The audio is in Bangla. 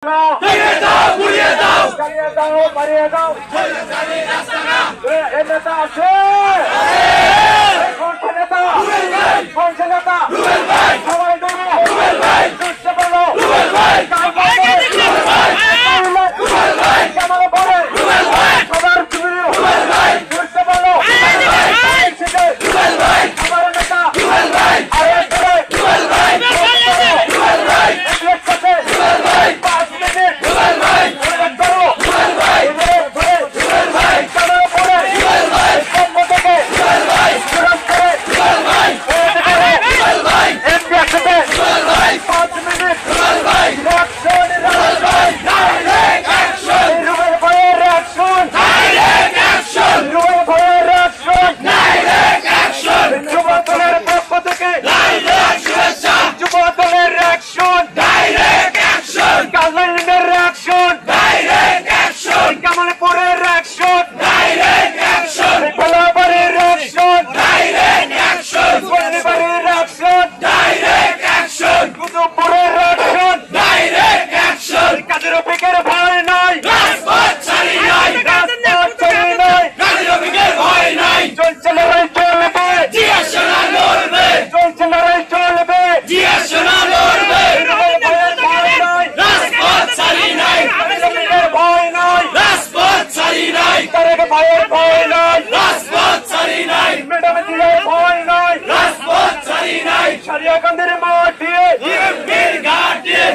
না ভেঙে দাও, গুড়িয়ে দাও, চালিয়ে দাও, মারিয়ে দাও। এ নেতা আছে, কোনটা নেতা, কোনটা নেতা, সবাই দৌড়ো, বুঝতে পারলো, কেমন পড়ে সবার তুমি বুঝতে পারলো, সবার নেতা ভয়ের ভয় নাই, রাজপথ ছাড়ি নাই, ম্যাডাম দিয়ে ভয় নাই, রাজপথ ছাড়ি নাই, সারিয়াকান্দের মাঠ দিয়ে বিএনপির ঘাট দিয়ে